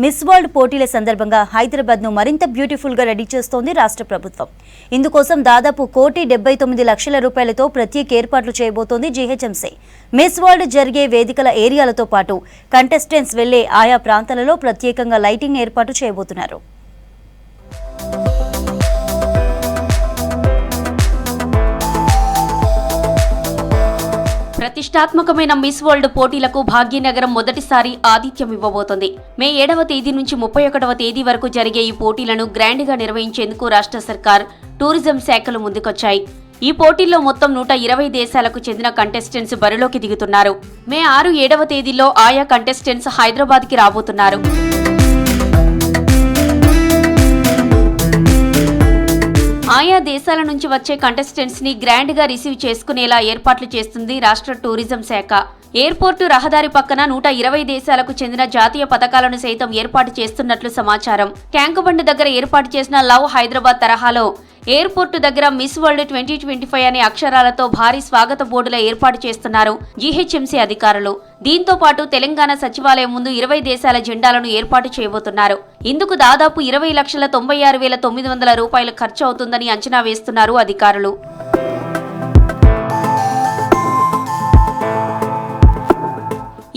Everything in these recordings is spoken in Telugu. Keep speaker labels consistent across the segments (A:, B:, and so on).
A: మిస్ వరల్డ్ పోటీల సందర్భంగా హైదరాబాద్ను మరింత బ్యూటిఫుల్గా రెడీ చేస్తోంది రాష్ట్ర ప్రభుత్వం. ఇందుకోసం దాదాపు ₹1,79,00,000 ప్రత్యేక ఏర్పాట్లు చేయబోతోంది జీహెచ్ఎంసీ. మిస్ వరల్డ్ జరిగే వేదికల ఏరియాలతో పాటు కంటెస్టెంట్స్ వెళ్లే ఆయా ప్రాంతాలలో ప్రత్యేకంగా లైటింగ్ ఏర్పాటు చేయబోతున్నారు.
B: ప్రతిష్టాత్మకమైన మిస్ వరల్డ్ పోటీలకు భాగ్యనగరం మొదటిసారి ఆతిథ్యం ఇవ్వబోతోంది. మే 7వ తేదీ నుంచి 31వ తేదీ వరకు జరిగే ఈ పోటీలను గ్రాండ్ గా నిర్వహించేందుకు రాష్ట్ర సర్కార్, టూరిజం శాఖలు ముందుకొచ్చాయి. ఈ పోటీల్లో మొత్తం 120 దేశాలకు చెందిన కంటెస్టెంట్స్ బరిలోకి దిగుతున్నారు. మే 6, 7వ తేదీల్లో ఆయా కంటెస్టెంట్స్ హైదరాబాద్ కి రాబోతున్నారు. ఆయా దేశాల నుంచి వచ్చే కంటెస్టెంట్స్ ని గ్రాండ్ గా రిసీవ్ చేసుకునేలా ఏర్పాట్లు చేస్తుంది రాష్ట్ర టూరిజం శాఖ. ఎయిర్పోర్టు రహదారి పక్కన 120 దేశాలకు చెందిన జాతీయ పతాకాలను సైతం ఏర్పాటు చేస్తున్నట్లు సమాచారం. ట్యాంకు బండ్ దగ్గర ఏర్పాటు చేసిన లవ్ హైదరాబాద్ తరహాలో ఎయిర్పోర్టు దగ్గర మిస్ వరల్డ్ 2025 అనే అక్షరాలతో భారీ స్వాగత బోర్డుల ఏర్పాటు చేస్తున్నారు జీహెచ్ఎంసీ అధికారులు. దీంతో పాటు తెలంగాణ సచివాలయం ముందు 20 దేశాల జెండాలను ఏర్పాటు చేయబోతున్నారు. ఇందుకు దాదాపు ₹20,96,900 ఖర్చు అవుతుందని అంచనా వేస్తున్నారు అధికారులు.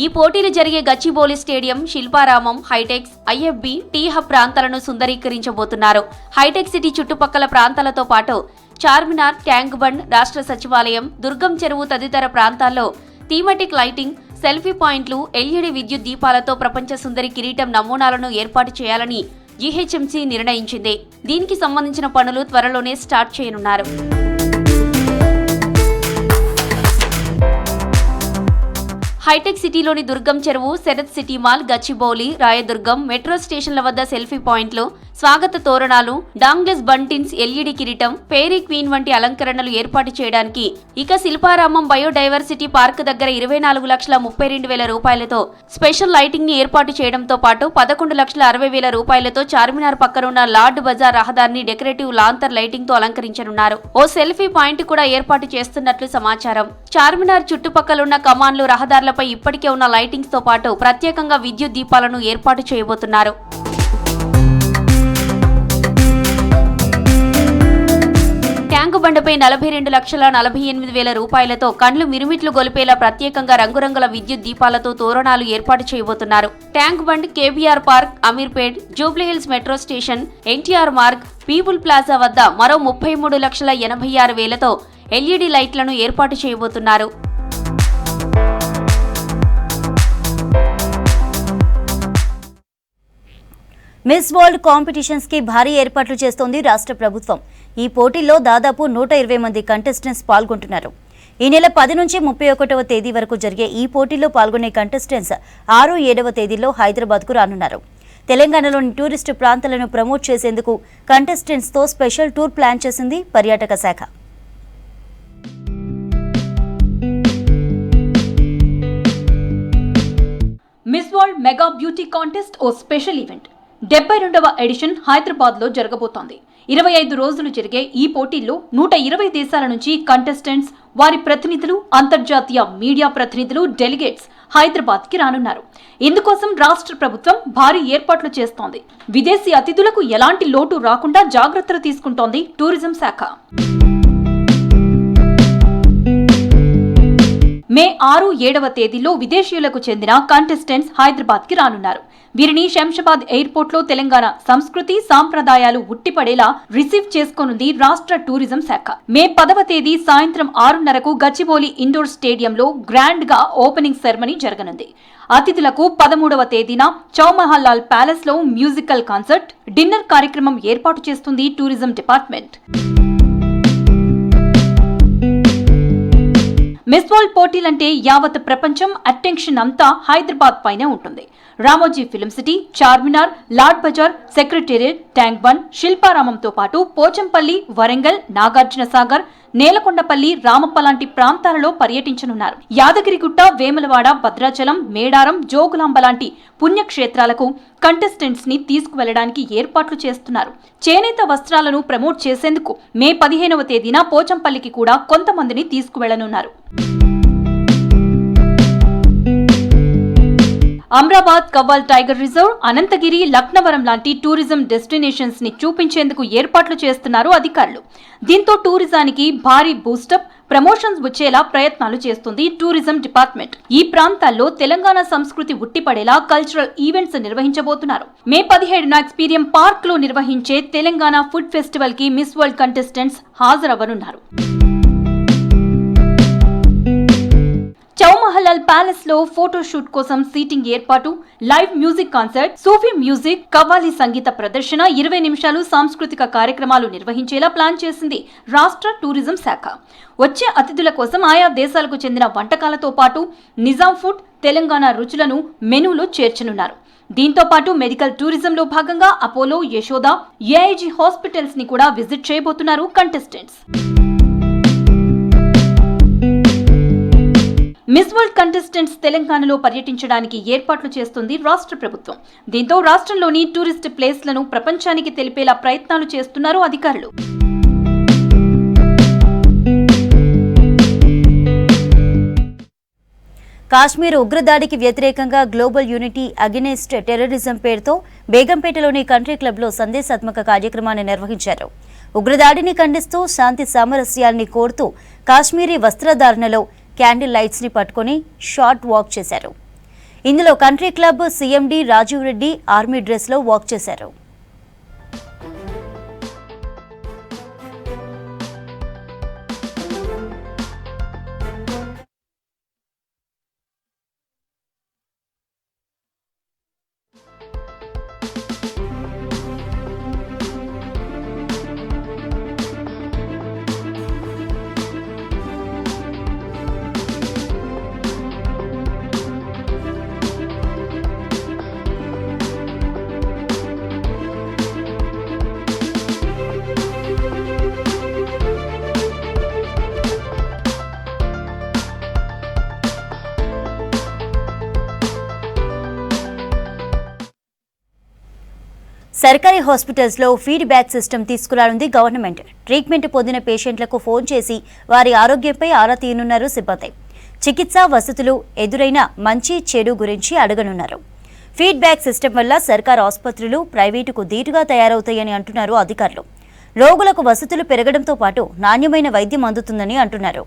B: ఈ పోటీలు జరిగే Gachibowli stadium, Shilparamam, Hitex, IFB, T hub ప్రాంతాలను సుందరీకరించబోతున్నారు. హైటెక్ సిటీ చుట్టుపక్కల ప్రాంతాలతో పాటు చార్మినార్, ట్యాంక్ బండ్, రాష్ట్ర సచివాలయం, దుర్గం చెరువు తదితర ప్రాంతాల్లో థీమాటిక్ లైటింగ్, సెల్ఫీ పాయింట్లు, ఎల్ఈడి విద్యుత్ దీపాలతో ప్రపంచ సుందరి కిరీటం నమూనాలను ఏర్పాటు చేయాలని జీహెచ్ఎంసీ నిర్ణయించింది. దీనికి సంబంధించిన పనులు త్వరలోనే స్టార్ట్ చేయనున్నారు. హైటెక్ సిటీలోని Durgam Cheruvu, Sarath city mall, Gachibowli, Rayadurgam, metro స్టేషన్ల వద్ద సెల్ఫీ పాయింట్లు, స్వాగత తోరణాలు, డాంగ్లెస్ బంటిన్స్, ఎల్ఈడి కిరీటం, ఫెయిరీ క్వీన్ వంటి అలంకరణలు ఏర్పాటు చేయడానికి, ఇక శిల్పారామం బయోడైవర్సిటీ పార్క్ దగ్గర ₹24,32,000 స్పెషల్ లైటింగ్ ని ఏర్పాటు చేయడంతో పాటు ₹11,60,000 చార్మినార్ పక్కనున్న లార్డ్ బజార్ రహదారిని డెకరేటివ్ లాంతర్ లైటింగ్ తో అలంకరించనున్నారు. ఓ సెల్ఫీ పాయింట్ కూడా ఏర్పాటు చేస్తున్నట్లు సమాచారం. చార్మినార్ చుట్టుపక్కలున్న కమాన్లు, రహదారులపై ఇప్పటికే ఉన్న లైటింగ్స్ తో పాటు ప్రత్యేకంగా విద్యుత్ దీపాలను ఏర్పాటు చేయబోతున్నారు. ట్యాంకు బండపై ₹42,48,000 కండ్లు మిరుమిట్లు గొలిపేలా ప్రత్యేకంగా రంగురంగుల విద్యుత్ దీపాలతో తోరణాలు ఏర్పాటు చేయబోతున్నారు. Tank bund, KBR park, Ameerpet, Jubilee Hills metro station, NTR Marg, people plaza వద్ద మరో ₹33,86,000 ఎల్ఈడి లైట్లను ఏర్పాటు చేయబోతున్నారు.
A: మిస్ వరల్డ్ కాంపిటీషన్స్ కి భారీ ఏర్పాట్లు చేస్తోంది రాష్ట్ర ప్రభుత్వం. ఈ పోటీల్లో దాదాపు 120 మంది కంటెస్టెంట్స్ పాల్గొంటున్నారు. ఈ నెల 10 నుంచి 31వ తేదీ వరకు జరిగే ఈ పోటీల్లో పాల్గొనే కంటెస్టెంట్స్ 6, 7వ తేదీల్లో హైదరాబాద్కు రానున్నారు. తెలంగాణలోని టూరిస్టు ప్రాంతాలను ప్రమోట్ చేసేందుకు కంటెస్టెంట్స్ తో స్పెషల్ టూర్ ప్లాన్ చేసింది పర్యాటక శాఖ.
C: Miss World mega beauty contest ఓ స్పెషల్ ఈవెంట్ 72వ ఎడిషన్ హైదరాబాద్ లో జరగబోతోంది. 25 రోజులు జరిగే ఈ పోటీల్లో 120 దేశాల నుంచి కంటెస్టెంట్స్, వారి ప్రతినిధులు, అంతర్జాతీయ మీడియా ప్రతినిధులు, డెలిగేట్స్ హైదరాబాద్ కి రానున్నారు. ఇందుకోసం రాష్ట్ర ప్రభుత్వం భారీ ఏర్పాట్లు చేస్తోంది. విదేశీ అతిథులకు ఎలాంటి లోటు రాకుండా జాగ్రత్తలు తీసుకుంటోంది టూరిజం శాఖ. మే 6, 7వ తేదీల్లో విదేశీయులకు చెందిన కంటెస్టెంట్స్ హైదరాబాద్ కి రానున్నారు. వీరిని శంషాబాద్ ఎయిర్పోర్ట్ లో తెలంగాణ సంస్కృతి, సాంప్రదాయాలు ఉట్టిపడేలా రిసీవ్ చేసుకోనుంది రాష్ట్ర టూరిజం శాఖ. మే 10వ తేదీ సాయంత్రం 6:30కు గచ్చిబౌలి ఇండోర్ స్టేడియంలో గ్రాండ్ గా ఓపెనింగ్ సెరమనీ జరగనుంది. అతిథులకు 13వ తేదీన చౌమహల్ లాల్ ప్యాలెస్ లో మ్యూజికల్ కాన్సర్ట్, డిన్నర్ కార్యక్రమం ఏర్పాటు చేస్తుంది టూరిజం డిపార్ట్మెంట్. మిస్ వరల్డ్ పోటీలంటే యావత్ ప్రపంచం అటెన్షన్ అంతా హైదరాబాద్ పైనే ఉంటుంది. Ramoji film city, Charminar, Laad Bazaar, secretariat, tank Bund, శిల్పారామంతో పాటు పోచంపల్లి, వరంగల్, నాగార్జున సాగర్, నేలకొండపల్లి, రామప్ప లాంటి ప్రాంతాలలో పర్యటించనున్నారు. యాదగిరిగుట్ట, వేములవాడ, భద్రాచలం, మేడారం, జోగులాంబ లాంటి పుణ్యక్షేత్రాలకు కంటెస్టెంట్స్ ని తీసుకువెళ్లడానికి ఏర్పాట్లు చేస్తున్నారు. చేనేత వస్త్రాలను ప్రమోట్ చేసేందుకు మే 15వ తేదీన పోచంపల్లికి కూడా కొంతమందిని తీసుకువెళ్లనున్నారు. అమ్రాబాద్, కవ్వాల్ టైగర్ రిజర్వ్, అనంతగిరి, లక్నవరం లాంటి టూరిజం డెస్టినేషన్స్ ని చూపించేందుకు ఏర్పాట్లు చేస్తున్నారు అధికారులు. దీంతో టూరిజానికి భారీ బూస్టప్, ప్రమోషన్స్ వచ్చేలా ప్రయత్నాలు చేస్తుంది టూరిజం డిపార్ట్మెంట్. ఈ ప్రాంతాల్లో తెలంగాణ సంస్కృతి ఉట్టిపడేలా కల్చరల్ ఈవెంట్స్ నిర్వహించబోతున్నారు. మే 17న ఎక్స్పీరియం పార్క్ లో నిర్వహించే తెలంగాణ ఫుడ్ ఫెస్టివల్ కి మిస్ వరల్డ్ కంటెస్టెంట్స్ హాజరవ్వనున్నారు. చౌమహలాల్ ప్యాలెస్ లో ఫోటోషూట్ కోసం సీటింగ్ ఏర్పాటు, లైవ్ మ్యూజిక్ కాన్సర్ట్, సూఫీ మ్యూజిక్, కవ్వాలి సంగీత ప్రదర్శన, 20 నిమిషాలు సాంస్కృతిక కార్యక్రమాలు నిర్వహించేలా ప్లాన్ చేసింది రాష్ట్ర టూరిజం శాఖ. వచ్చే అతిథుల కోసం ఆయా దేశాలకు చెందిన వంటకాలతో పాటు నిజాం ఫుడ్, తెలంగాణ రుచులను మెనూలో చేర్చనున్నారు. దీంతో పాటు మెడికల్ టూరిజంలో భాగంగా అపోలో, యశోద, ఏఐజీ హాస్పిటల్స్ ని కూడా విజిట్ చేయబోతున్నారు కంటెస్టెంట్స్. మిస్ వరల్డ్ కంటెస్టెంట్స్ తెలంగాణలో పర్యటించడానికి ఏర్పాట్లు చేస్తుంది రాష్ట్ర ప్రభుత్వం. దీంతో రాష్ట్రంలోని టూరిస్ట్ ప్లేస్లను ప్రపంచానికి తెలిపేలా ప్రయత్నాలు చేస్తున్నారు అధికారులు.
A: కాశ్మీర్ ఉగ్రదాడికి వ్యతిరేకంగా గ్లోబల్ యూనిటీ అగెనెస్ట్ టెర్రరిజం పేరుతో బేగంపేటలోని కంట్రీ క్లబ్లో సందేశాత్మక కార్యక్రమాన్ని నిర్వహించారు. ఉగ్రదాడిని ఖండిస్తూ శాంతి సామరస్యాల్ని కోరుతూ కాశ్మీరీ వస్త్రధారణలో క్యాండిల్ లైట్స్ ని పట్టుకుని షార్ట్ వాక్ చేశారు. ఇందులో country club CMD Rajeev Reddy army dress లో వాక్ చేశారు. సర్కారీ హాస్పిటల్స్లో ఫీడ్బ్యాక్ సిస్టమ్ తీసుకురానుంది గవర్నమెంట్. ట్రీట్మెంట్ పొందిన పేషెంట్లకు ఫోన్ చేసి వారి ఆరోగ్యంపై ఆరా తీయనున్నారు సిబ్బంది. చికిత్సా వసతులు, ఎదురైన మంచి చెడు గురించి అడగనున్నారు. ఫీడ్బ్యాక్ సిస్టమ్ వల్ల సర్కారు ఆసుపత్రులు ప్రైవేటుకు ధీటుగా తయారవుతాయని అంటున్నారు అధికారులు. రోగులకు వసతులు పెరగడంతో పాటు నాణ్యమైన వైద్యం అందుతుందని అంటున్నారు.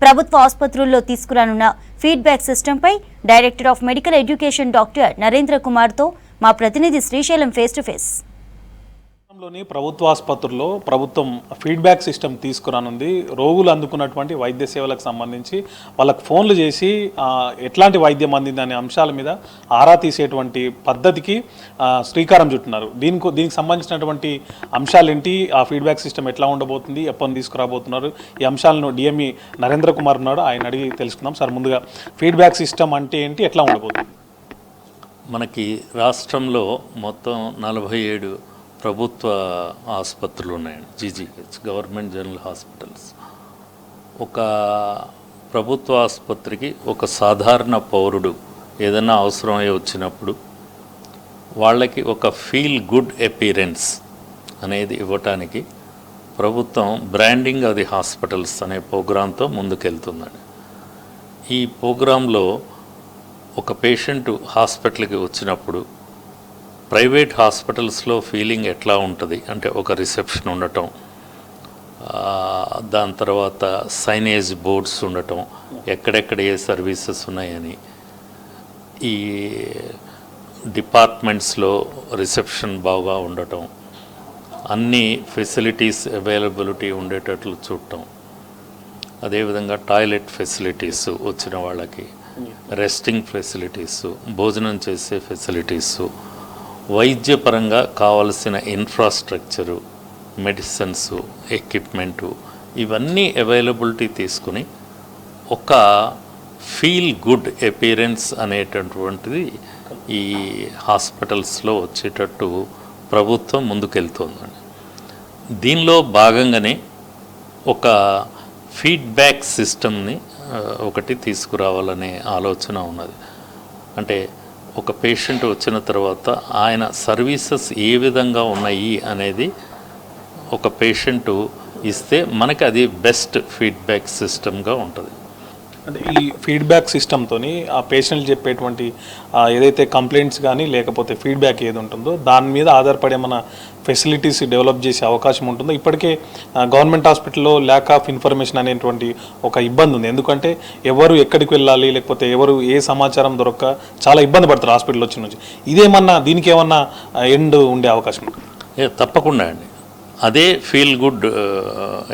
A: ప్రభుత్వ ఆసుపత్రుల్లో తీసుకురానున్న ఫీడ్బ్యాక్ సిస్టంపై director of medical education doctor Narendra కుమార్తో మా ప్రతినిధి శ్రీశైలం ఫేస్ టు ఫేస్.
D: ప్రభుత్వ ఆసుపత్రుల్లో ప్రభుత్వం ఫీడ్బ్యాక్ సిస్టమ్ తీసుకురానుంది. రోగులు అందుకున్నటువంటి వైద్య సేవలకు సంబంధించి వాళ్ళకు ఫోన్లు చేసి ఎట్లాంటి వైద్యం అందిందనే అంశాల మీద ఆరా తీసేటువంటి పద్ధతికి శ్రీకారం చుట్టున్నారు. దీనికి సంబంధించినటువంటి అంశాలు ఏంటి, ఆ ఫీడ్బ్యాక్ సిస్టమ్ ఎట్లా ఉండబోతుంది, ఎప్పటి తీసుకురాబోతున్నారు, ఈ అంశాలను డిఎంఈ నరేంద్ర కుమార్ ఉన్నాడు, ఆయన అడిగి తెలుసుకుందాం. సార్, ముందుగా ఫీడ్బ్యాక్ సిస్టమ్ అంటే ఏంటి, ఎట్లా ఉండబోతుంది?
E: మనకి రాష్ట్రంలో మొత్తం 47 ప్రభుత్వ ఆసుపత్రులు ఉన్నాయండి, జీజీహెచ్, గవర్నమెంట్ జనరల్ హాస్పిటల్స్. ఒక ప్రభుత్వ ఆసుపత్రికి ఒక సాధారణ పౌరుడు ఏదైనా అవసరమై వచ్చినప్పుడు వాళ్ళకి ఒక ఫీల్ గుడ్ అపీరెన్స్ అనేది ఇవ్వటానికి ప్రభుత్వం బ్రాండింగ్ ఆఫ్ ది హాస్పిటల్స్ అనే ప్రోగ్రాంతో ముందుకెళ్తుందండి. ఈ ప్రోగ్రాంలో ఒక పేషెంట్ హాస్పిటల్కి వచ్చినప్పుడు ప్రైవేట్ హాస్పిటల్స్లో ఫీలింగ్ ఎట్లా ఉంటుంది అంటే ఒక రిసెప్షన్ ఉండటం, దాని తర్వాత సైనేజ్ బోర్డ్స్ ఉండటం, ఎక్కడెక్కడ ఏ సర్వీసెస్ ఉన్నాయని, ఈ డిపార్ట్మెంట్స్లో రిసెప్షన్ బాగా ఉండటం, అన్ని ఫెసిలిటీస్ అవైలబిలిటీ ఉండేటట్లు చూడటం, అదేవిధంగా టాయిలెట్ ఫెసిలిటీస్ వచ్చిన వాళ్ళకి, రెస్టింగ్ ఫెసిలిటీసు, భోజనం చేసే ఫెసిలిటీసు, వైద్యపరంగా కావలసిన ఇన్ఫ్రాస్ట్రక్చరు, మెడిసిన్స్, ఎక్విప్మెంటు, ఇవన్నీ అవైలబిలిటీ తీసుకుని ఒక ఫీల్ గుడ్ అపీరెన్స్ అనేటటువంటిది ఈ హాస్పిటల్స్లో వచ్చేటట్టు ప్రభుత్వం ముందుకెళ్తుందండి. దీనిలో భాగంగానే ఒక ఫీడ్బ్యాక్ సిస్టమ్ని ఒకటి తీసుకురావాలనే ఆలోచన ఉన్నది. అంటే ఒక పేషెంట్ వచ్చిన తర్వాత ఆయన సర్వీసెస్ ఏ విధంగా ఉన్నాయి అనేది ఒక పేషెంటు ఇస్తే మనకి అది బెస్ట్ ఫీడ్బ్యాక్ సిస్టమ్గా ఉంటుంది.
D: అంటే ఈ ఫీడ్బ్యాక్ సిస్టమ్తో ఆ పేషెంట్లు చెప్పేటువంటి ఏదైతే కంప్లైంట్స్ కానీ లేకపోతే ఫీడ్బ్యాక్ ఏది ఉంటుందో దాని మీద ఆధారపడే మన ఫెసిలిటీస్ డెవలప్ చేసే అవకాశం ఉంటుందో. ఇప్పటికే గవర్నమెంట్ హాస్పిటల్లో ల్యాక్ ఆఫ్ ఇన్ఫర్మేషన్ అనేటువంటి ఒక ఇబ్బంది ఉంది. ఎందుకంటే ఎవరు ఎక్కడికి వెళ్ళాలి లేకపోతే ఎవరు ఏ సమాచారం దొరక్క చాలా ఇబ్బంది పడతారు హాస్పిటల్ వచ్చి నుంచి. ఇదేమన్నా దీనికి ఏమన్నా ఎండ్ ఉండే అవకాశం ఉంటుంది?
E: తప్పకుండా అండి. అదే ఫీల్ గుడ్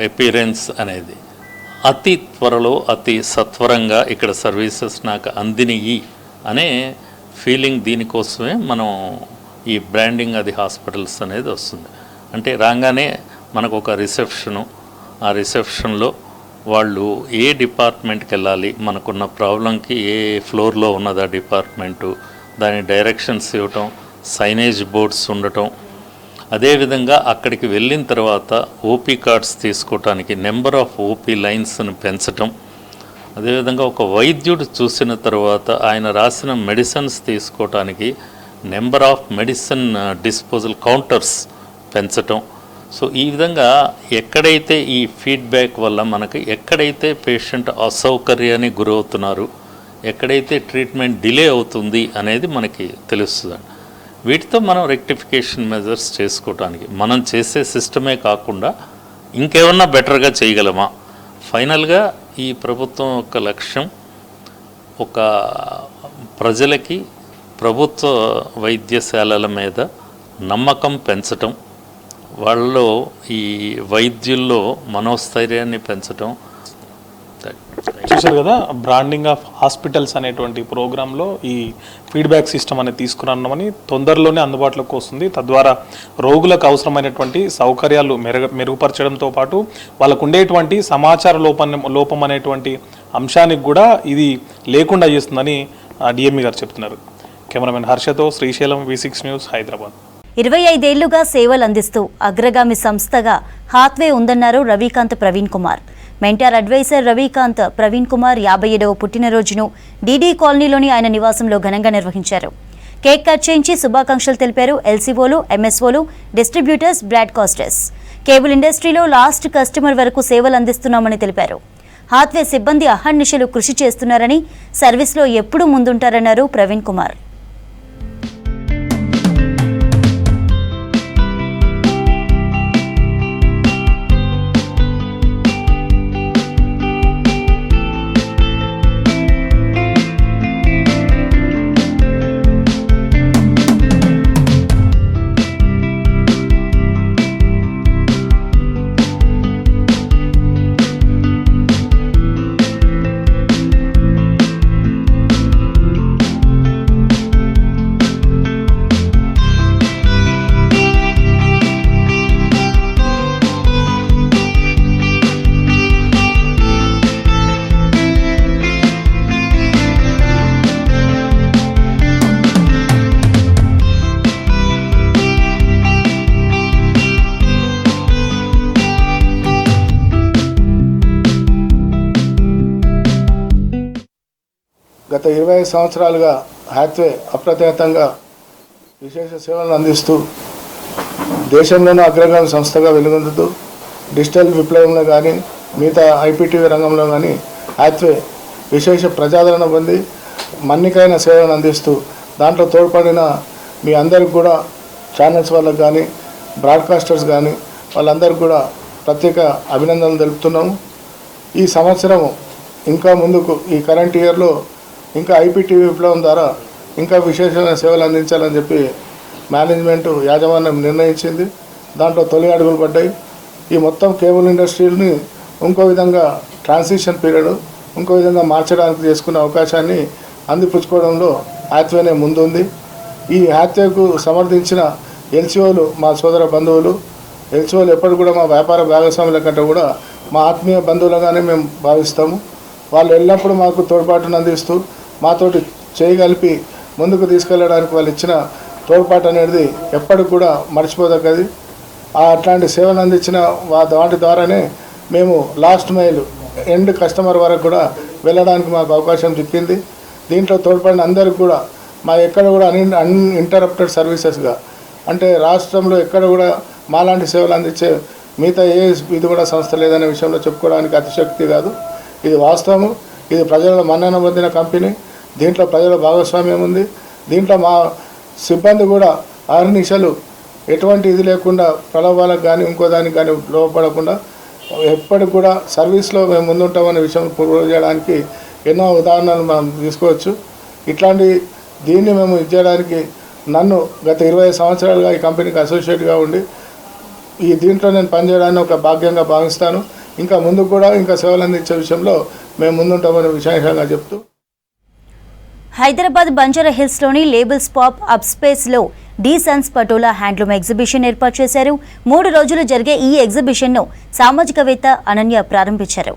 E: అపీరెన్స్ అనేది అతి త్వరలో అతి సత్వరంగా ఇక్కడ సర్వీసెస్ నాకు అందినయి అనే ఫీలింగ్, దీనికోసమే మనం ఈ బ్రాండింగ్ అది హాస్పిటల్స్ అనేది వస్తుంది. అంటే రాగానే మనకు ఒక రిసెప్షను, ఆ రిసెప్షన్లో వాళ్ళు ఏ డిపార్ట్మెంట్కి వెళ్ళాలి, మనకున్న ప్రాబ్లంకి ఏ ఫ్లోర్లో ఉన్నది ఆ డిపార్ట్మెంటు, దాని డైరెక్షన్స్ ఇవ్వటం, సైనేజ్ బోర్డ్స్ ఉండటం, అదేవిధంగా అక్కడికి వెళ్ళిన తర్వాత ఓపీ కార్డ్స్ తీసుకోవటానికి నెంబర్ ఆఫ్ ఓపీ లైన్స్ను పెంచటం, అదేవిధంగా ఒక వైద్యుడు చూసిన తర్వాత ఆయన రాసిన మెడిసిన్స్ తీసుకోవటానికి number of medicine disposal counters పెంచటం. సో ఈ విధంగా ఎక్కడైతే ఈ ఫీడ్బ్యాక్ వల్ల మనకి ఎక్కడైతే పేషెంట్ అసౌకర్యానికి గురవుతున్నారు, ఎక్కడైతే ట్రీట్మెంట్ డిలే అవుతుంది అనేది మనకి తెలుస్తుంది. వీటితో మనం రెక్టిఫికేషన్ మెజర్స్ చేసుకోవటానికి మనం చేసే సిస్టమే కాకుండా ఇంకేమన్నా బెటర్గా చేయగలమా. ఫైనల్గా ఈ ప్రభుత్వం యొక్క లక్ష్యం ఒక ప్రజలకి ప్రభుత్వ వైద్యశాలల మీద నమ్మకం పెంచటం, వాళ్ళలో ఈ వైద్యుల్లో మనోస్థైర్యాన్ని పెంచటం.
D: చూశారు కదా, బ్రాండింగ్ ఆఫ్ హాస్పిటల్స్ అనేటువంటి ప్రోగ్రాంలో ఈ ఫీడ్బ్యాక్ సిస్టమ్ అనేది తీసుకురావమని తొందరలోనే అందుబాటులోకి వస్తుంది. తద్వారా రోగులకు అవసరమైనటువంటి సౌకర్యాలు మెరుగుపరచడంతో పాటు వాళ్ళకు ఉండేటువంటి సమాచార లోపం అనేటువంటి అంశానికి కూడా ఇది లేకుండా చేస్తుందని డిఎంఈ గారు చెప్తున్నారు. కెమెరామెన్ హర్షతో శ్రీశైలం, V6 న్యూస్, హైదరాబాద్.
A: 25 ఏళ్లుగా సేవలు అందిస్తూ అగ్రగామి సంస్థగా హాత్వే ఉందన్నారు రవికాంత్ ప్రవీణ్ కుమార్. మెంటార్ అడ్వైజర్ రవికాంత్ ప్రవీణ్ కుమార్ 57వ పుట్టినరోజును డీడీ కాలనీలోని ఆయన నివాసంలో ఘనంగా నిర్వహించారు. కేక్ కట్ చేయించి శుభాకాంక్షలు తెలిపారు ఎల్సీఓలు, ఎంఎస్ఓలు, డిస్ట్రిబ్యూటర్స్, బ్రాడ్కాస్టర్స్. కేబుల్ ఇండస్ట్రీలో లాస్ట్ కస్టమర్ వరకు సేవలు అందిస్తున్నామని తెలిపారు. హాత్వే సిబ్బంది అహర్నిశలు కృషి చేస్తున్నారని, సర్వీస్లో ఎప్పుడూ ముందుంటారన్నారు ప్రవీణ్ కుమార్.
F: గత 25 సంవత్సరాలుగా హాత్వే అప్రతిహతంగా విశేష సేవలను అందిస్తూ దేశంలోనూ అగ్రగామి సంస్థగా వెలుగొందుతూ డిజిటల్ విప్లవంలో కానీ మిగతా ఐపీటీవీ రంగంలో కానీ హాత్వే విశేష ప్రజాదరణ పొంది మన్నికైన సేవలను అందిస్తూ దాంట్లో తోడ్పడిన మీ అందరికి కూడా ఛానల్స్ వాళ్ళకి కానీ బ్రాడ్కాస్టర్స్ కానీ వాళ్ళందరికీ కూడా ప్రత్యేక అభినందనలు తెలుపుతున్నాము. ఈ సంవత్సరం ఇంకా ముందుకు ఈ కరెంట్ ఇయర్లో ఇంకా ఐపీటీవీ విప్లవం ద్వారా ఇంకా విశేషమైన సేవలు అందించాలని చెప్పి మేనేజ్మెంటు యాజమాన్యం నిర్ణయించింది. దాంట్లో తొలి అడుగులు పడ్డాయి. ఈ మొత్తం కేబుల్ ఇండస్ట్రీని ఇంకో విధంగా ట్రాన్సిషన్ పీరియడ్ ఇంకో విధంగా మార్చడానికి చేసుకునే అవకాశాన్ని అందిపుచ్చుకోవడంలో హాత్వేనే ముందుంది. ఈ హాత్వేకు సమర్థించిన ఎల్సీఓలు మా సోదర బంధువులు. ఎల్సీఓలు ఎప్పటికి కూడా మా వ్యాపార భాగస్వాముల కంటే కూడా మా ఆత్మీయ బంధువులుగానే మేము భావిస్తాము. వాళ్ళు ఎల్లప్పుడూ మాకు తోడ్పాటును అందిస్తూ మాతోటి చేయగలిపి ముందుకు తీసుకెళ్ళడానికి వాళ్ళు ఇచ్చిన తోడ్పాటు అనేది ఎప్పటికి కూడా మర్చిపోదగ్గది. అట్లాంటి సేవలు అందించిన వాటి ద్వారానే మేము లాస్ట్ మైల్ ఎండ్ కస్టమర్ వరకు కూడా వెళ్ళడానికి మాకు అవకాశం చిక్కింది. దీంట్లో తోడ్పడిన అందరికి కూడా మా ఎక్కడ కూడా అన్ఇంటరప్టెడ్ సర్వీసెస్గా, అంటే రాష్ట్రంలో ఎక్కడ కూడా మాలాంటి సేవలు అందించే మిగతా ఇది కూడా సంస్థ లేదనే విషయంలో చెప్పుకోవడానికి అతిశక్తి కాదు, ఇది వాస్తవము. ఇది ప్రజల మన్నన పొందిన కంపెనీ, దీంట్లో ప్రజల భాగస్వామ్యం ఉంది. దీంట్లో మా సిబ్బంది కూడా ఆర్నిషలు ఎటువంటి ఇది లేకుండా ప్రలోభాలకు కానీ ఇంకో దానికి కానీ లోపడకుండా ఎప్పటికి కూడా సర్వీస్లో మేము ముందుంటామనే విషయం ప్రూవ్ చేయడానికి ఎన్నో ఉదాహరణలు మనం తీసుకోవచ్చు. ఇట్లాంటి దీన్ని మేము ఇచ్చేయడానికి నన్ను గత 20 సంవత్సరాలుగా ఈ కంపెనీకి అసోసియేట్గా ఉండి దీంట్లో నేను పనిచేయడాన్ని ఒక భాగ్యంగా భావిస్తాను. ఇంకా ముందు కూడా ఇంకా సేవలు అందించే విషయంలో మేము ముందుంటామనే విశేషంగా చెప్తూ,
A: హైదరాబాద్ బంజారా హిల్స్లోని లేబుల్స్ పాప్ అప్ స్పేస్లో D sons Patola handloom exhibition ఏర్పాటు చేశారు. 3 రోజులు జరిగే ఈ ఎగ్జిబిషన్ను సామాజికవేత్త అనన్య ప్రారంభించారు.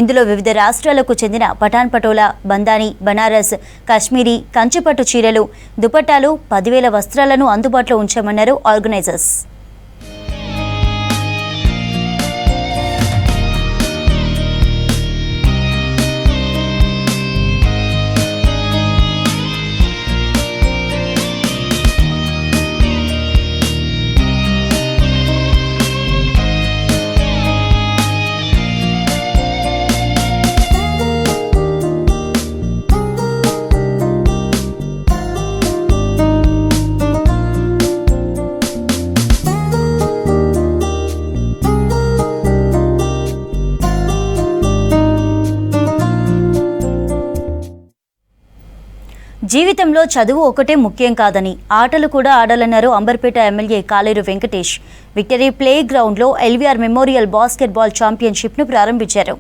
A: ఇందులో వివిధ రాష్ట్రాలకు చెందిన పఠాన్ పటోలా, బందాని, బనారస్, కాశ్మీరీ, కంచిపట్టు చీరలు, దుపట్టాలు, 10,000 వస్త్రాలను అందుబాటులో ఉంచామన్నారు ఆర్గనైజర్స్. జీవితంలో చదువు ఒకటే ముఖ్యం కాదని, ఆటలు కూడా ఆడాలన్నారు అంబర్పేట ఎమ్మెల్యే కాలేరు వెంకటేష్. విక్టరీ ప్లే గ్రౌండ్లో ఎల్వీఆర్ మెమోరియల్ బాస్కెట్బాల్ ఛాంపియన్షిప్ను ప్రారంభించారు.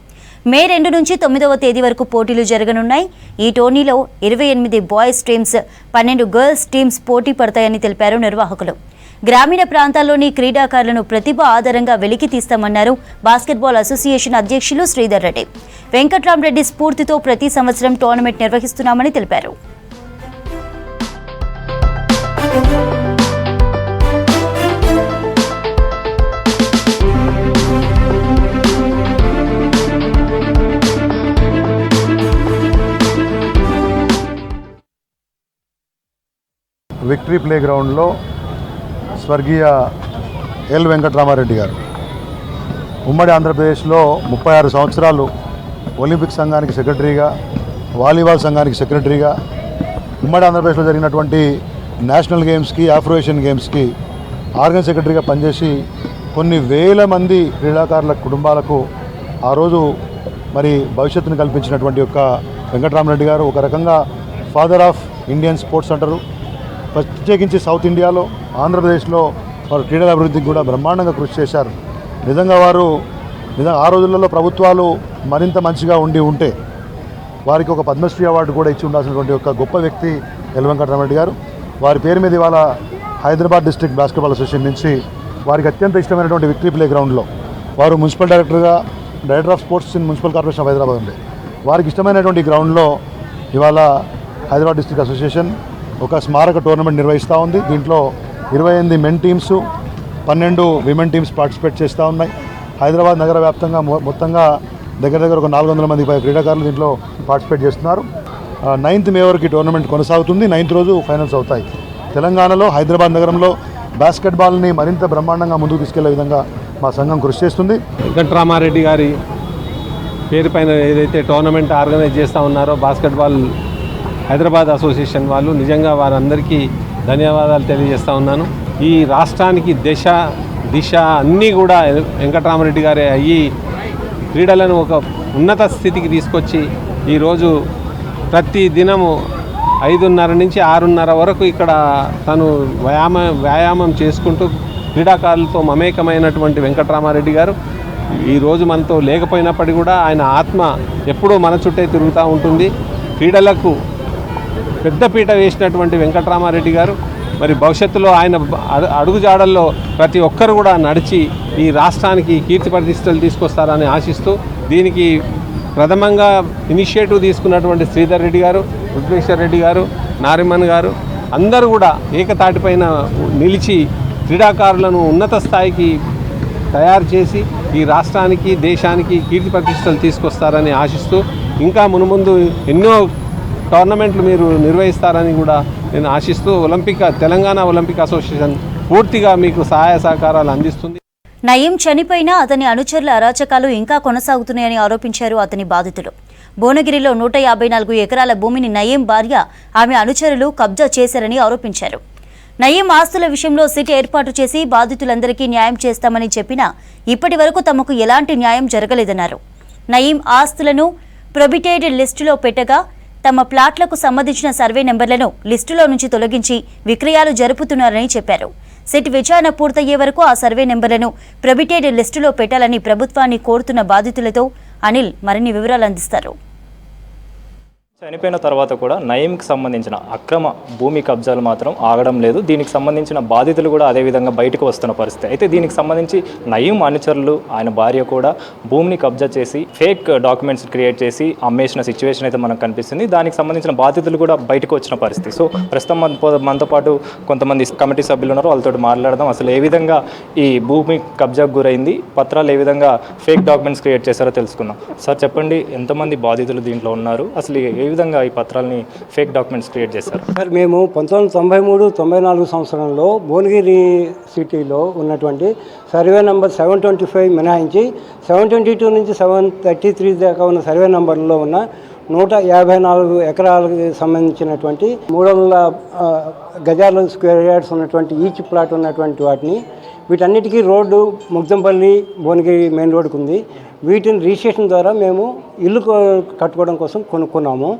A: మే 2 నుంచి 9వ తేదీ వరకు పోటీలు జరగనున్నాయి. ఈ టోర్నీలో 28 బాయ్స్ టీమ్స్, 12 గర్ల్స్ టీమ్స్ పోటీ పడతాయని తెలిపారు నిర్వాహకులు. గ్రామీణ ప్రాంతాల్లోని క్రీడాకారులను ప్రతిభ ఆధారంగా వెలికి తీస్తామన్నారు బాస్కెట్బాల్ అసోసియేషన్ అధ్యక్షులు శ్రీధర్ రెడ్డి. వెంకట్రామరెడ్డి స్ఫూర్తితో ప్రతి సంవత్సరం టోర్నమెంట్ నిర్వహిస్తున్నామని తెలిపారు.
G: విక్టరీ ప్లే గ్రౌండ్లో స్వర్గీయ ఎల్ వెంకట్రామారెడ్డి గారు ఉమ్మడి ఆంధ్రప్రదేశ్లో 36 సంవత్సరాలు ఒలింపిక్ సంఘానికి సెక్రటరీగా, వాలీబాల్ సంఘానికి సెక్రటరీగా, ఉమ్మడి ఆంధ్రప్రదేశ్లో జరిగినటువంటి నేషనల్ గేమ్స్కి, ఆఫ్రో ఏషియన్ గేమ్స్కి ఆర్గనైజ్ సెక్రటరీగా పనిచేసి కొన్ని వేల మంది క్రీడాకారుల కుటుంబాలకు ఆ రోజు మరి భవిష్యత్తును కల్పించినటువంటి యొక్క వెంకట్రామరెడ్డి గారు ఒక రకంగా ఫాదర్ ఆఫ్ ఇండియన్ స్పోర్ట్స్ అంటారు. ప్రత్యేకించి సౌత్ ఇండియాలో, ఆంధ్రప్రదేశ్లో వారు క్రీడల అభివృద్ధికి కూడా బ్రహ్మాండంగా కృషి చేశారు. నిజంగా ఆ రోజులలో ప్రభుత్వాలు మరింత మంచిగా ఉంటే వారికి ఒక పద్మశ్రీ అవార్డు కూడా ఇచ్చి ఉండాల్సినటువంటి ఒక గొప్ప వ్యక్తి ఎల్ వెంకటరామరెడ్డి గారు. వారి పేరు మీద ఇవాళ హైదరాబాద్ డిస్ట్రిక్ట్ బాస్కెట్బాల్ అసోసియేషన్ నుంచి వారికి అత్యంత ఇష్టమైనటువంటి విక్టరీ ప్లే గ్రౌండ్లో వారు municipal director of sports in municipal corporation of Hyderabad ఉంది. వారికి ఇష్టమైనటువంటి గ్రౌండ్లో ఇవాళ హైదరాబాద్ డిస్ట్రిక్ట్ అసోసియేషన్ ఒక స్మారక టోర్నమెంట్ నిర్వహిస్తూ ఉంది. దీంట్లో 28 men teams, 12 women teams participate చేస్తూ ఉన్నాయి. హైదరాబాద్ నగర వ్యాప్తంగా మొత్తంగా దగ్గర ఒక 400 మంది క్రీడాకారులు దీంట్లో పార్టిసిపేట్ చేస్తున్నారు. 9th మే వరకు టోర్నమెంట్ కొనసాగుతుంది. 9th రోజు ఫైనల్స్ అవుతాయి. తెలంగాణలో హైదరాబాద్ నగరంలో బాస్కెట్బాల్ని మరింత బ్రహ్మాండంగా ముందుకు తీసుకెళ్లే విధంగా మా సంఘం కృషి చేస్తుంది.
H: వెంకట్రామారెడ్డి గారి పేరు పైన ఏదైతే టోర్నమెంట్ ఆర్గనైజ్ చేస్తూ ఉన్నారో బాస్కెట్బాల్ హైదరాబాద్ అసోసియేషన్ వాళ్ళు, నిజంగా వారందరికీ ధన్యవాదాలు తెలియజేస్తూ ఉన్నాను. ఈ రాష్ట్రానికి దిశ అన్నీ కూడా వెంకట్రామరెడ్డి గారే అయ్యి క్రీడలను ఒక ఉన్నత స్థితికి తీసుకొచ్చి ఈరోజు ప్రతి దినము 5:30 నుంచి 6:30 వరకు ఇక్కడ తను వ్యాయామం చేసుకుంటూ క్రీడాకారులతో మమేకమైనటువంటి వెంకట్రామారెడ్డి గారు ఈరోజు మనతో లేకపోయినప్పటికీ కూడా ఆయన ఆత్మ ఎప్పుడూ మన చుట్టే తిరుగుతూ ఉంటుంది. క్రీడలకు పెద్దపీట వేసినటువంటి వెంకట్రామారెడ్డి గారు మరి భవిష్యత్తులో ఆయన అడుగుజాడల్లో ప్రతి ఒక్కరు కూడా నడిచి ఈ రాష్ట్రానికి కీర్తి ప్రతిష్టలు తీసుకొస్తారని ఆశిస్తూ, దీనికి ప్రథమంగా ఇనిషియేటివ్ తీసుకున్నటువంటి శ్రీధర్ రెడ్డి గారు, రుద్రేశ్వర్ రెడ్డి గారు, నారిమన్ గారు అందరూ కూడా ఏకతాటిపైన నిలిచి క్రీడాకారులను ఉన్నత స్థాయికి తయారు చేసి ఈ రాష్ట్రానికి, దేశానికి కీర్తి ప్రతిష్టలు తీసుకొస్తారని ఆశిస్తూ, ఇంకా మునుముందు ఎన్నో టోర్నమెంట్లు మీరు నిర్వహిస్తారని కూడా నేను ఆశిస్తూ తెలంగాణ ఒలింపిక్ అసోసియేషన్ పూర్తిగా మీకు సహాయ సహకారాలు అందిస్తుంది.
A: నయీం చనిపోయినా అతని అనుచరుల అరాచకాలు ఇంకా కొనసాగుతున్నాయని ఆరోపించారు అతని బాధితులు. భువనగిరిలో 154 ఎకరాల భూమిని నయీం భార్య, ఆమె అనుచరులు కబ్జా చేశారని ఆరోపించారు. నయీం ఆస్తుల విషయంలో సిట్ ఏర్పాటు చేసి బాధితులందరికీ న్యాయం చేస్తామని చెప్పినా ఇప్పటి వరకు తమకు ఎలాంటి న్యాయం జరగలేదన్నారు. నయీం ఆస్తులను ప్రొబిటెడ్ లిస్టులో పెట్టగా తమ ప్లాట్లకు సంబంధించిన సర్వే నెంబర్లను లిస్టులో నుంచి తొలగించి విక్రయాలు జరుపుతున్నారని చెప్పారు. సిట్ విచారణ పూర్తయ్యే వరకు ఆ సర్వే నెంబర్లను ప్రొబిటెడ్ లిస్టులో పెట్టాలని ప్రభుత్వాన్ని కోరుతున్న బాధితులతో అనిల్ మరిన్ని వివరాలు అందిస్తారు.
I: చనిపోయిన తర్వాత కూడా నయీంకి సంబంధించిన అక్రమ భూమి కబ్జాలు మాత్రం ఆగడం లేదు. దీనికి సంబంధించిన బాధితులు కూడా అదేవిధంగా బయటకు వస్తున్న పరిస్థితి. అయితే దీనికి సంబంధించి నయీం అనుచరులు, ఆయన భార్య కూడా భూమిని కబ్జా చేసి ఫేక్ డాక్యుమెంట్స్ క్రియేట్ చేసి అమ్మేసిన సిచ్యువేషన్ అయితే మనకు కనిపిస్తుంది. దానికి సంబంధించిన బాధితులు కూడా బయటకు వచ్చిన పరిస్థితి. సో ప్రస్తుతం మనతో పాటు కొంతమంది కమిటీ సభ్యులు ఉన్నారు, వాళ్ళతో మాట్లాడదాం. అసలు ఏ విధంగా ఈ భూమి కబ్జాకు గురైంది, పత్రాలు ఏ విధంగా ఫేక్ డాక్యుమెంట్స్ క్రియేట్ చేశారో తెలుసుకుందాం. సార్ చెప్పండి, ఎంతమంది బాధితులు దీంట్లో ఉన్నారు, అసలు ఏ విధంగా ఈ పత్రాలని ఫేక్ డాక్యుమెంట్స్ క్రియేట్ చేశారు?
J: సార్, మేము 1993-94 సంవత్సరంలో భువనగిరి సిటీలో ఉన్నటువంటి సర్వే నెంబర్ 725 మినహాయించి 722 నుంచి 733 దాకా ఉన్న సర్వే నెంబర్లో ఉన్న 154 ఎకరాలకు సంబంధించినటువంటి 300 గజాల స్క్వేర్ యార్డ్స్ ఉన్నటువంటి ఈచ్ ప్లాట్ ఉన్నటువంటి వాటిని, వీటన్నిటికీ రోడ్డు ముగ్దంపల్లి భువనగిరి మెయిన్ రోడ్డుకు ఉంది. వీటిని రిజిస్ట్రేషన్ ద్వారా మేము ఇల్లు కట్టుకోవడం కోసం కొనుక్కున్నాము.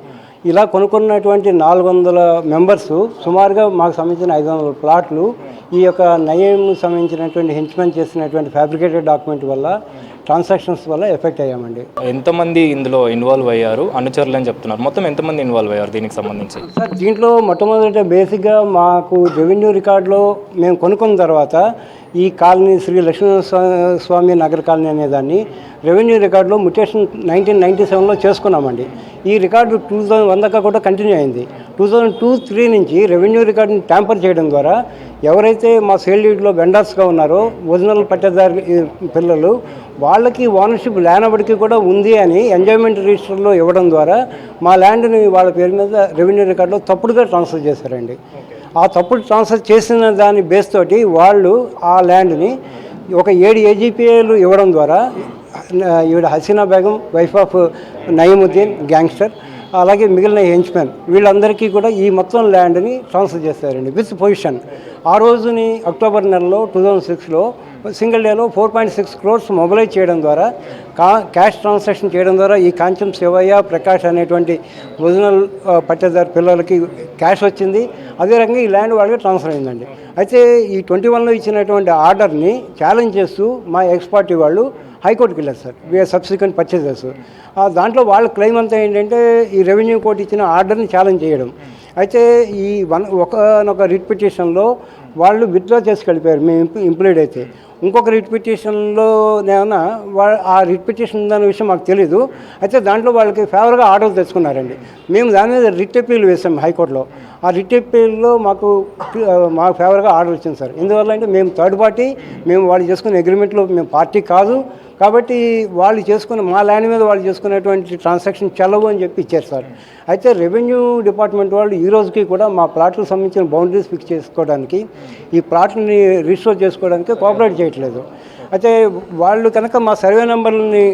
J: ఇలా కొనుక్కున్నటువంటి 400 మెంబర్స్, సుమారుగా మాకు సంబంధించిన 500 ప్లాట్లు ఈ యొక్క నయీం సంబంధించినటువంటి హెంచ్మెన్ చేసినటువంటి ఫ్యాబ్రికేటెడ్ డాక్యుమెంట్ వల్ల, ట్రాన్సాక్షన్స్ వల్ల ఎఫెక్ట్ అయ్యామండి.
I: ఎంతమంది ఇందులో ఇన్వాల్వ్ అయ్యారు? అనుచరులు అని చెప్తున్నారు. మొత్తం ఎంతమంది ఇన్వాల్వ్ అయ్యారు దీనికి సంబంధించి?
J: సార్, దీంట్లో మొట్టమొదట బేసిక్గా మాకు రెవెన్యూ రికార్డులో మేము కొనుక్కున్న తర్వాత ఈ కాలనీ శ్రీ లక్ష్మీస్వామి నగర్ కాలనీ అనేదాన్ని రెవెన్యూ రికార్డులో మ్యుటేషన్ 1997లో చేసుకున్నామండి. ఈ రికార్డు 2001 దాకా కూడా కంటిన్యూ అయింది. 2002-03 నుంచి రెవెన్యూ రికార్డుని ట్యాంపర్ చేయడం ద్వారా ఎవరైతే మా సేల్ డీడ్లో వెండర్స్గా ఉన్నారో, ఒరిజినల్ పట్టేదారు పిల్లలు, వాళ్ళకి ఓనర్షిప్ లేనప్పటికీ కూడా ఉంది అని ఎంజాయ్మెంట్ రిజిస్టర్లో ఇవ్వడం ద్వారా మా ల్యాండ్ని వాళ్ళ పేరు మీద రెవెన్యూ రికార్డులో తప్పుడుగా ట్రాన్స్ఫర్ చేశారండి. ఆ తప్పుడు ట్రాన్స్ఫర్ చేసిన దాని బేస్ తోటి వాళ్ళు ఆ ల్యాండ్ని ఒక 7 AGPAలు ఇవ్వడం ద్వారా ఈవిడ Haseena Begum, wife of Nayeemuddin gangster, అలాగే మిగిలిన హెంచ్మెన్, వీళ్ళందరికీ కూడా ఈ మొత్తం ల్యాండ్ని ట్రాన్స్ఫర్ చేశారండి విత్ పొజిషన్. ఆ రోజుని అక్టోబర్ నెలలో 2006లో సింగిల్ డేలో 4.6 crores మొబిలైజ్ చేయడం ద్వారా, క్యాష్ ట్రాన్సాక్షన్ చేయడం ద్వారా ఈ కాంచం శివయ్య, ప్రకాష్ అనేటువంటి ఒరిజినల్ పట్టేదారు పిల్లలకి క్యాష్ వచ్చింది. అదే రకంగా ఈ ల్యాండ్ వాళ్ళకి ట్రాన్స్ఫర్ అయిందండి. అయితే ఈ 21లో ఇచ్చినటువంటి ఆర్డర్ని ఛాలెంజ్ చేస్తూ మా ఎక్స్ పార్టీ వాళ్ళు హైకోర్టుకి వెళ్ళారు సార్, వీఆర్ సబ్సిక్వెంట్ పర్చేజర్స్. దాంట్లో వాళ్ళ క్లెయిమ్ అంతా ఏంటంటే ఈ రెవెన్యూ కోర్టు ఇచ్చిన ఆర్డర్ని ఛాలెంజ్ చేయడం. అయితే ఈ ఒకనొక రిట్ పిటిషన్లో వాళ్ళు విత్డ్రా చేసి వెళ్ళిపోయారు మేము ఇంప్లీడ్ అయితే. ఇంకొక రిట్ పిటిషన్లో ఏమన్నా ఆ రిట్ పిటిషన్ దాని విషయం మాకు తెలీదు. అయితే దాంట్లో వాళ్ళకి ఫేవర్గా ఆర్డర్ తెచ్చుకున్నారండి. మేము దాని మీద రిట్ అప్పీల్ వేసాం హైకోర్టులో. ఆ రిట్ అప్పీల్లో మాకు ఫేవర్గా ఆర్డర్ వచ్చింది సార్. ఎందువల్ల అంటే మేము థర్డ్ పార్టీ, మేము వాళ్ళు చేసుకునే అగ్రిమెంట్లో మేము పార్టీ కాదు కాబట్టి వాళ్ళు చేసుకున్న మా ల్యాండ్ మీద వాళ్ళు చేసుకునేటువంటి ట్రాన్సాక్షన్ చెల్లవు అని చెప్పి ఇచ్చారు సార్. అయితే రెవెన్యూ డిపార్ట్మెంట్ వాళ్ళు ఈ రోజుకి కూడా మా ప్లాట్లకు సంబంధించిన బౌండరీస్ ఫిక్స్ చేసుకోవడానికి, ఈ ప్లాట్ని రిజిస్టర్ చేసుకోవడానికి కోఆపరేట్ చేయట్లేదు. అయితే వాళ్ళు కనుక మా సర్వే నెంబర్ని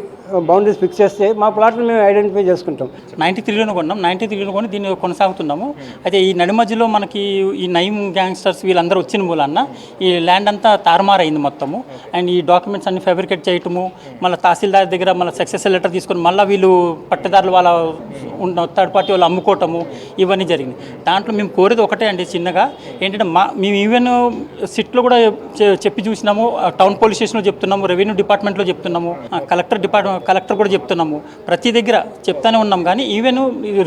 J: బౌండరీస్ ఫిక్స్ చేస్తే మా ప్లాట్ని మేము ఐడెంటిఫై చేసుకుంటాం.
K: 93లో కొన్నాం, 93లో కొని దీన్ని కొనసాగుతున్నాము. అయితే ఈ నడి మధ్యలో మనకి ఈ నయీం గ్యాంగ్స్టర్స్ వీళ్ళందరూ వచ్చిన మూలన్న ఈ ల్యాండ్ అంతా తారుమారైంది మొత్తము. అండ్ ఈ డాక్యుమెంట్స్ అన్ని ఫ్యాబ్రికేట్ చేయటము, మళ్ళీ తహసీల్దార్ దగ్గర మళ్ళీ సక్సెస్ లెటర్ తీసుకొని మళ్ళీ వీళ్ళు పట్టేదారులు వాళ్ళ థర్డ్ పార్టీ వాళ్ళు అమ్ముకోవటము, ఇవన్నీ జరిగింది. దాంట్లో మేము కోరేది ఒకటే అండి చిన్నగా, ఏంటంటే మేము ఈవెన్ సిట్లో కూడా చెప్పి చూసినాము, టౌన్ పోలీస్ స్టేషన్లో చెప్తున్నాము, రెవెన్యూ డిపార్ట్మెంట్లో చెప్తున్నాము, కలెక్టర్ కూడా చెప్తున్నాము, ప్రతి దగ్గర చెప్తానే ఉన్నాం. కానీ ఈవెన్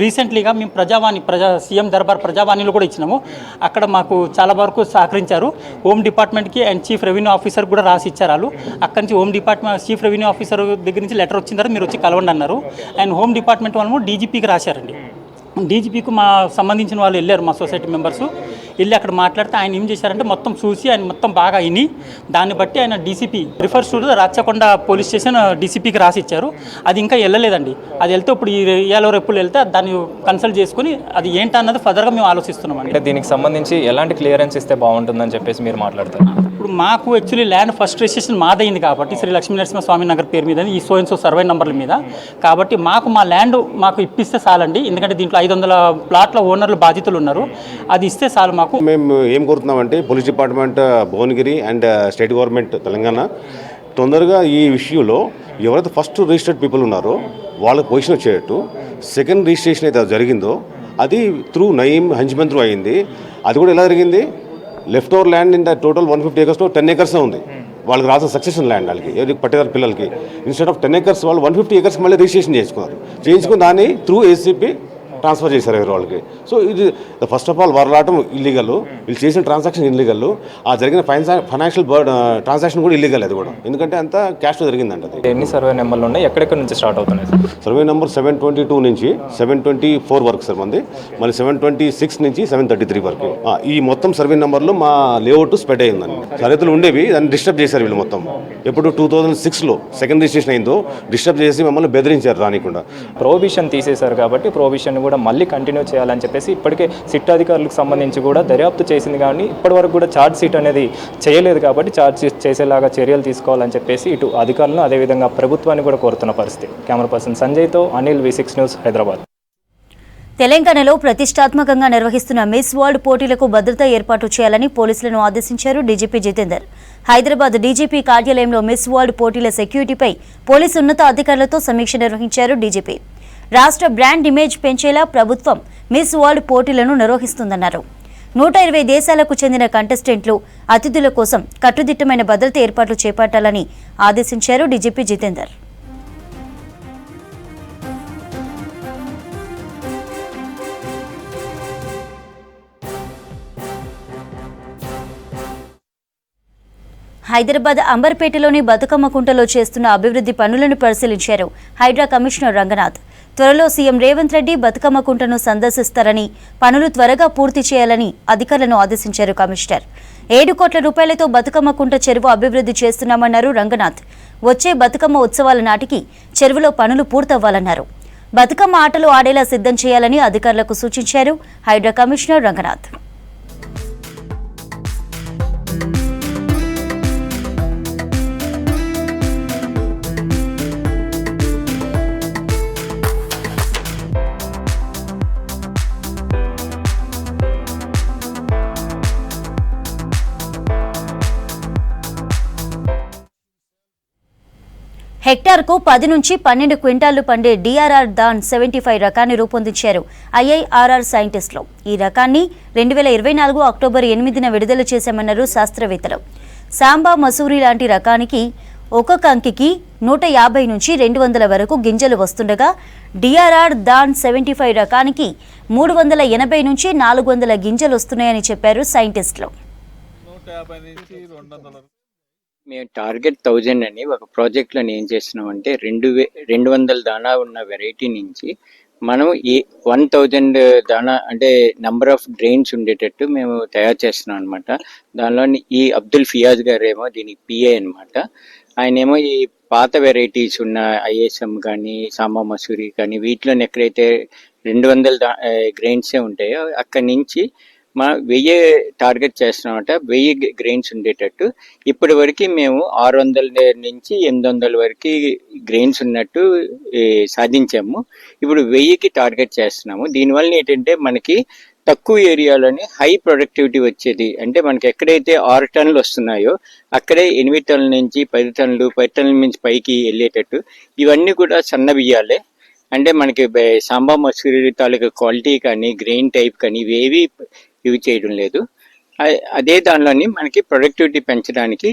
K: రీసెంట్లీగా మేము సీఎం దర్బార్ ప్రజావాణిలో కూడా ఇచ్చినాము. అక్కడ మాకు చాలా వరకు సహకరించారు. హోమ్ డిపార్ట్మెంట్కి అండ్ చీఫ్ రెవెన్యూ ఆఫీసర్ కూడా రాసి ఇచ్చారు వాళ్ళు. అక్కడి నుంచి home department chief revenue officer దగ్గర నుంచి లెటర్ వచ్చిన తర్వాత మీరు వచ్చి కలవండి అన్నారు. అండ్ హోమ్ డిపార్ట్మెంట్ వాళ్ళు డీజీపీకి రాశారండి. డీజీపీకి మా సంబంధించిన వాళ్ళు వెళ్ళారు, మా సొసైటీ మెంబర్స్. వెళ్ళి అక్కడ మాట్లాడితే ఆయన ఏం చేశారంటే మొత్తం చూసి ఆయన మొత్తం బాగా విని దాన్ని బట్టి ఆయన DCP refers to Rachakonda police station డీసీపీకి రాసి ఇచ్చారు. అది ఇంకా వెళ్ళలేదండి. అది వెళ్తే ఇప్పుడు ఇవాళ రేపులు వెళ్తే దాన్ని కన్సల్ట్ చేసుకుని అది ఏంటన్నది ఫర్దర్గా మేము ఆలోచిస్తున్నామండి.
I: అంటే దీనికి సంబంధించి ఎలాంటి క్లియరెన్స్ ఇస్తే బాగుంటుందని చెప్పేసి మీరు మాట్లాడతారు?
K: ఇప్పుడు మాకు యాక్చువల్లీ ల్యాండ్ ఫస్ట్ రిజిస్ట్రేషన్ మాదైంది కాబట్టి శ్రీ లక్ష్మీ నరసింహస్వామి నగర్ పేరు మీద ఈ సో సర్వే నెంబర్ల మీద కాబట్టి మా ల్యాండ్ మాకు ఇప్పిస్తే చాలండి. ఎందుకంటే దీంట్లో 500 ప్లాట్ల ఓనర్లు బాధితులు ఉన్నారు. అది ఇస్తే చాలు మాకు.
L: మేము ఏం కోరుతున్నామంటే police department Bhuvanagiri and state government Telangana తొందరగా ఈ విషయంలో ఎవరైతే ఫస్ట్ రిజిస్టర్డ్ పీపుల్ ఉన్నారో వాళ్ళకి పొజిషన్ వచ్చేటట్టు, సెకండ్ రిజిస్ట్రేషన్ అయితే జరిగిందో అది త్రూ నయీం హంజ్మన్ త్రూ అయింది. అది కూడా ఎలా జరిగింది, left over land in the total 150 acres 10 acres ఉంది. వాళ్ళకి రాసిన సక్సెషన్ ల్యాండ్ వాళ్ళకి పర్టికులర్ పిల్లలకి ఇన్స్టెడ్ ఆఫ్ 10 acres వాళ్ళు 150 acres మళ్ళీ రిజిస్ట్రేషన్ చేయించుకుని దాన్ని త్రూ ఏసీపీ ట్రాన్స్ఫర్ చేశారు ఎవరి వాళ్ళకి. సో ఇది ఫస్ట్ ఆఫ్ ఆల్ వాళ్ళు రావడం ఇల్లీగల్, వీళ్ళు చేసిన ట్రాన్సాక్షన్ ఇల్లీగల్, ఆ జరిగిన ఫైనాన్షియల్ ట్రాన్సాక్షన్ కూడా ఇల్లీగల్. అది కూడా ఎందుకంటే అంతా క్యాష్లో జరిగిందంట. అది
I: ఎన్ని సర్వే నెంబర్లు ఉన్నాయి, ఎక్కడెక్కడ నుంచి స్టార్ట్ అవుతున్నాయి?
L: సర్వే నెంబర్ 722 నుంచి 724 వరకు సార్ మంది, మళ్ళీ 726 నుంచి 733 వరకు. ఈ మొత్తం సర్వే నెంబర్లు మా లేఅవుట్ స్ప్రెడ్ అయ్యిందండి. సరిహద్దులు ఉండేవి, దాన్ని డిస్టర్బ్ చేశారు వీళ్ళు మొత్తం. ఎప్పుడు 2006లో సెకండ్ రిజిస్ట్రేషన్ అయిందో డిస్టర్బ్ చేసి మమ్మల్ని బెదిరించారు రానికుండా.
I: ప్రొహిబిషన్ తీసేశారు కాబట్టి ప్రొహిబిషన్ కూడా మళ్ళీ కంటిన్యూ చేయాలని చెప్పేసి ఇప్పటికే సిట్ అధికారులకు సంబంధించి కూడా దర్యాప్తు చేసింది, కానీ ఇప్పటివరకు కూడా ఛార్జ్ షీట్ అనేది చేయలేదు. కాబట్టి ఛార్జ్ షీట్ చేసేలాగా చర్యలు తీసుకోవాలని చెప్పేసి ఇటు అధికారులను అదేవిధంగా ప్రభుత్వాన్ని కూడా కోరుతున్న పరిస్థితి. కెమెరా పర్సన్ సంజయ్తో అనిల్, V6 న్యూస్, హైదరాబాద్.
A: తెలంగాణలో ప్రతిష్టాత్మకంగా నిర్వహిస్తున్న మిస్ వరల్డ్ పోటీలకు భద్రత ఏర్పాటు చేయాలని పోలీసులను ఆదేశించారు డీజీపీ జితేందర్. హైదరాబాద్ డీజీపీ కార్యాలయంలో మిస్ వరల్డ్ పోటీల సెక్యూరిటీపై పోలీసు ఉన్నత అధికారులతో సమీక్ష నిర్వహించారు డీజీపీ. రాష్ట్ర బ్రాండ్ ఇమేజ్ పెంచేలా ప్రభుత్వం మిస్ వరల్డ్ పోటీలను నిర్వహిస్తుందన్నారు. 120 దేశాలకు చెందిన కంటెస్టెంట్లు, అతిథుల కోసం కట్టుదిట్టమైన భద్రత ఏర్పాట్లు చేపట్టాలని ఆదేశించారు డీజీపీ జితేందర్. హైదరాబాద్ అంబర్పేటలోని బతుకమ్మ కుంటలో చేస్తున్న అభివృద్ధి పనులను పరిశీలించారు హైడ్రా కమిషనర్ రంగనాథ్. త్వరలో సీఎం రేవంత్ రెడ్డి బతుకమ్మ కుంటను సందర్శిస్తారని, పనులు త్వరగా పూర్తి చేయాలని అధికారులను ఆదేశించారు కమిషనర్. 7 కోట్ల రూపాయలతో బతుకమ్మ కుంట చెరువు అభివృద్ధి చేస్తున్నామన్నారు రంగనాథ్. వచ్చే బతుకమ్మ ఉత్సవాల నాటికి చెరువులో పనులు పూర్తవ్వాలన్నారు. బతుకమ్మ ఆటలు ఆడేలా సిద్ధం చేయాలని అధికారులకు సూచించారు హైడ్రా కమిషనర్ రంగనాథ్. హెక్టార్కు 10 నుంచి 12 క్వింటాళ్లు పండే DRR దాన్ 75 రకాన్ని రూపొందించారు IIRR సైంటిస్టులు. ఈ రకాన్ని 2024 అక్టోబర్ 8న విడుదల చేశామన్నారు శాస్త్రవేత్తలు. సాంబా మసూరి లాంటి రకానికి ఒక కంకికి 150 నుంచి 200 వరకు గింజలు వస్తుండగా DRR దాన్ 75 రకానికి 380 నుంచి 400 గింజలు వస్తున్నాయని చెప్పారు సైంటిస్టులు.
M: మేము టార్గెట్ 1000 అని ఒక ప్రాజెక్ట్లో ఏం చేస్తున్నామంటే 200 దానా ఉన్న వెరైటీ నుంచి మనం 1000 దానా అంటే నెంబర్ ఆఫ్ డ్రెయిన్స్ ఉండేటట్టు మేము తయారు చేస్తున్నాం అనమాట. దానిలో ఈ అబ్దుల్ ఫియాజ్ గారు ఏమో దీనికి PA అనమాట. ఆయన ఏమో ఈ పాత వెరైటీస్ ఉన్న ISM కానీ సాంబా మసూరి కానీ వీటిలో ఎక్కడైతే 200 గ్రెయిన్సే ఉంటాయో అక్కడి నుంచి 1000 టార్గెట్ చేస్తున్నామట. 1000 గ్రెయిన్స్ ఉండేటట్టు ఇప్పటి వరకు మేము 600 నుంచి 800 వరకు గ్రెయిన్స్ ఉన్నట్టు సాధించాము. ఇప్పుడు 1000కి టార్గెట్ చేస్తున్నాము. దీనివల్ల ఏంటంటే మనకి తక్కువ ఏరియాలోనే హై ప్రొడక్టివిటీ వచ్చేది. అంటే మనకి ఎక్కడైతే 6 టన్నులు వస్తున్నాయో అక్కడే 8 టన్నుల నుంచి 10 టన్నులు 10 టన్నుల నుంచి పైకి వెళ్ళేటట్టు. ఇవన్నీ కూడా సన్న బియ్యాలే. అంటే మనకి సాంబా మసూరి తాలూకా క్వాలిటీ కానీ గ్రెయిన్ టైప్ కానీ ఇవి చేయడం లేదు. అదే దానిలోని మనకి ప్రొడక్టివిటీ పెంచడానికి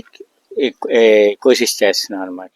M: కోషిష్ చేస్తున్నాం అనమాట.